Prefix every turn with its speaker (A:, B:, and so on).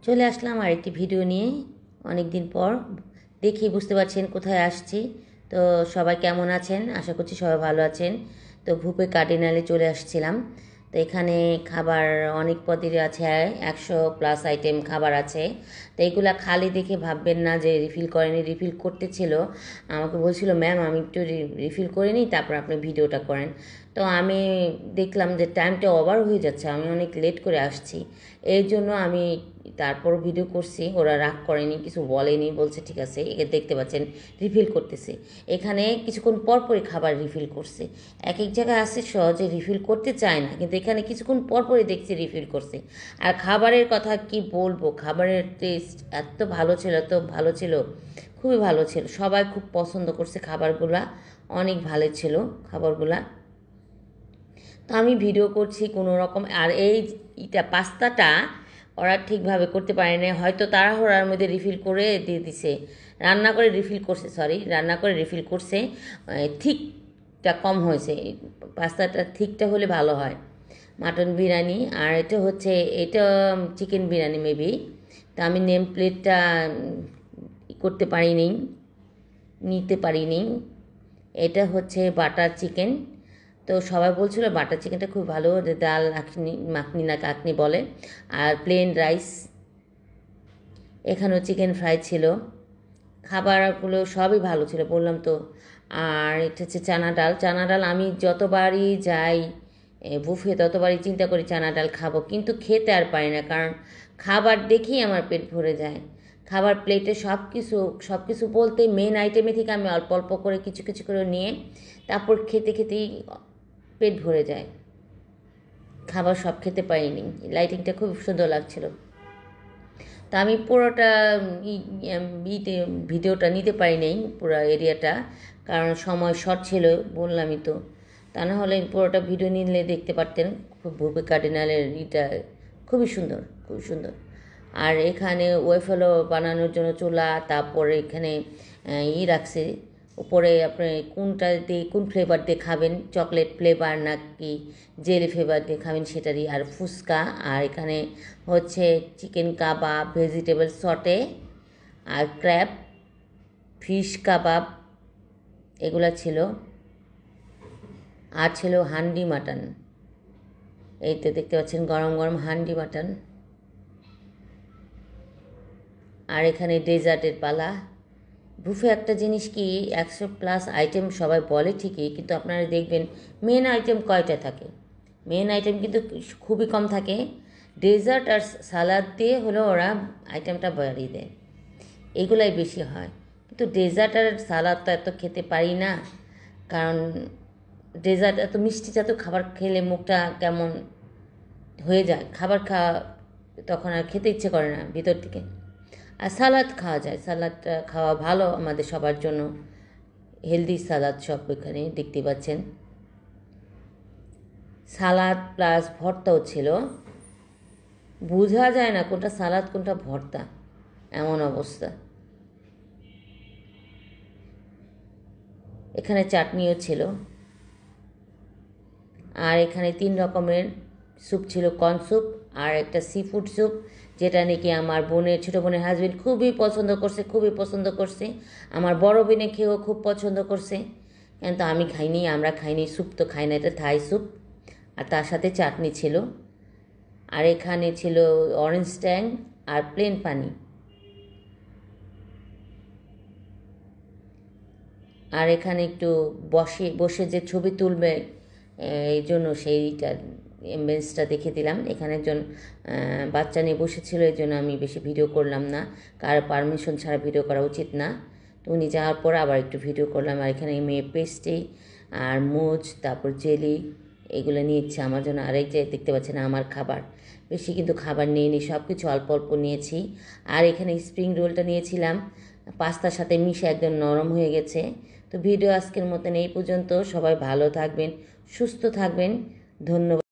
A: চলে আসলাম আরেকটি ভিডিও নিয়ে। অনেক দিন পর দেখি বুঝতে পারছেন কোথায় আসছি। তো সবাই কেমন আছেন? আশা করছি সবাই ভালো আছেন। তো ভূপে কার্ডিনালে চলে আসছিলাম। তো এখানে খাবার অনেক পদের আছে, 100+ আইটেম খাবার আছে। তো এইগুলা খালি দেখে ভাববেন না যে রিফিল করেনি। রিফিল করতে ছিল, আমাকে বলছিল ম্যাম আমি একটু রিফিল করে নিই, তারপর আপনি ভিডিওটা করেন। তো আমি দেখলাম যে টাইমটা ওভার হয়ে যাচ্ছে, আমি অনেক লেট করে আসছি। এই জন্য আমি তারপর ভিডিও করছি। ওরা রাগ করেনি, কিছু বলেনি, বলছে ঠিক আছে। একে দেখতে পাচ্ছেন রিফিল করতেছে। এখানে কিছুক্ষণ পরপরই খাবার রিফিল করছে। এক এক জায়গায় আছে সহজে রিফিল করতে চায় না, কিন্তু এখানে কিছুক্ষণ পরপরই দেখছি রিফিল করছে। আর খাবারের কথা কি বলবো, খাবারের টেস্ট এত ভালো ছিল, এত ভালো ছিল, খুবই ভালো ছিল। সবাই খুব পছন্দ করছে খাবারগুলা, অনেক ভালো ছিল খাবারগুলা। তো আমি ভিডিও করছি কোনো রকম। আর এইটা পাস্তাটা ওরা ঠিকভাবে করতে পারে না, হয়তো তাড়াহুড়ার মধ্যে রিফিল করে দিয়ে দিছে। রান্না করে রিফিল করছে, রান্না করে রিফিল করছে। ঠিকটা কম হয়েছে, পাস্তাটা ঠিকটা হলে ভালো হয়। মাটন বিরিয়ানি, আর এটা চিকেন বিরিয়ানি মেবি। তা আমি নেম প্লেটটা করতে পারিনি, নিতে পারিনি। এটা হচ্ছে বাটার চিকেন। তো সবাই বলছিল বাটার চিকেনটা খুব ভালো, যে ডাল আখনি মাখনি না কাকনি বলে। আর প্লেন রাইস, এখানেও চিকেন ফ্রাই ছিল। খাবারগুলো সবই ভালো ছিল, বললাম তো। আর এটা হচ্ছে চানা ডাল। চানা ডাল আমি যতবারই যাই বুফে, ততবারই চিন্তা করি চানা ডাল খাবো, কিন্তু খেতে আর পারি না, কারণ খাবার দেখেই আমার পেট ভরে যায়। খাবার প্লেটে সব কিছু বলতে মেন আইটেমে থেকে আমি অল্প অল্প করে কিছু কিছু করে নিয়ে তারপর খেতে খেতেই পেট ভরে যায়। খাবার সব খেতে পারিনি। লাইটিংটা খুব সুন্দর লাগছিল। তা আমি পুরোটা ভিডিওটা নিতে পারি নাই, পুরো এরিয়াটা, কারণ সময় শর্ট ছিল, বললামই তো। তা না হলে পুরোটা ভিডিও নিলে দেখতে পারতেন। খুব ভূপে কার্ডিনালের এটা খুবই সুন্দর, খুবই সুন্দর। আর এখানে ওয়েফেলো বানানোর জন্য চুলা, তারপরে এখানে রাখছে উপরে। আপনি কোন ফ্লেভার দিয়ে খাবেন, চকলেট ফ্লেভার নাকি জেলি ফ্লেভার দিয়ে খাবেন সেটারই। আর ফুচকা, আর এখানে হচ্ছে চিকেন কাবাব, ভেজিটেবল সটে, আর ক্র্যাব, ফিশ কাবাব, এগুলা ছিল। আর ছিল হান্ডি মাটন। এই তো দেখতে পাচ্ছেন গরম গরম হান্ডি মাটন। আর এখানে ডেজার্টের পালা। বুফে একটা জিনিস কি, 100+ আইটেম সবাই বলে ঠিকই, কিন্তু আপনারা দেখবেন মেন আইটেম কয়টা থাকে। মেন আইটেম কিন্তু খুবই কম থাকে। ডেজার্ট আর সালাদ দিয়ে হলেও ওরা আইটেমটা বাড়িয়ে দেয়, এগুলাই বেশি হয়। কিন্তু ডেজার্ট আর সালাদ তো এত খেতে পারি না, কারণ ডেজার্ট এত মিষ্টি জাতীয় খাবার খেলে মুখটা কেমন হয়ে যায়, তখন আর খেতে ইচ্ছে করে না ভিতর থেকে। আর সালাদ খাওয়া যায়, সালাদটা খাওয়া ভালো আমাদের সবার জন্য, হেলদি সালাদ সব এখানে দেখতে পাচ্ছেন। সালাদ প্লাস ভর্তাও ছিল, বোঝা যায় না কোনটা সালাদ কোনটা ভর্তা, এমন অবস্থা। এখানে চাটনিও ছিল। আর এখানে 3 রকমের স্যুপ ছিল, কর্ন স্যুপ আর একটা সি ফুড স্যুপ, যেটা নাকি আমার ছোটো বোনের হাজবেন্ড খুবই পছন্দ করছে, খুবই পছন্দ করছে। আমার বড় বোনে খেয়েও খুব পছন্দ করছে, কিন্তু আমি খাইনি, আমরা খাইনি। স্যুপ তো খাই না, এটা থাই স্যুপ। আর তার সাথে চাটনি ছিল। আর এখানে ছিল অরেঞ্জ ট্যাং আর প্লেন পানি। আর এখানে একটু বসে বসে যে ছবি তুলবে, এই জন্য সেইটা এমবেন্সটা দেখে দিলাম। এখানে একজন বাচ্চা নিয়ে বসেছিল, এই জন্য আমি বেশি ভিডিও করলাম না, কার পারমিশন ছাড়া ভিডিও করা উচিত না। তো উনি যাওয়ার পর আবার একটু ভিডিও করলাম। আর এখানে মেয়ে পেস্ট্রি আর মুজ, তারপর জেলি, এগুলো নিয়েছে আমার জন্য। আর এই যে দেখতে পাচ্ছেন আমার খাবার, বেশি কিন্তু খাবার নিইনি, সব কিছু অল্প অল্প নিয়েছি। আর এখানে স্প্রিং রোলটা নিয়েছিলাম, পাস্তার সাথে মিশে একদম নরম হয়ে গেছে। তো ভিডিও আজকের মতন এই পর্যন্ত। সবাই ভালো থাকবেন, সুস্থ থাকবেন, ধন্যবাদ।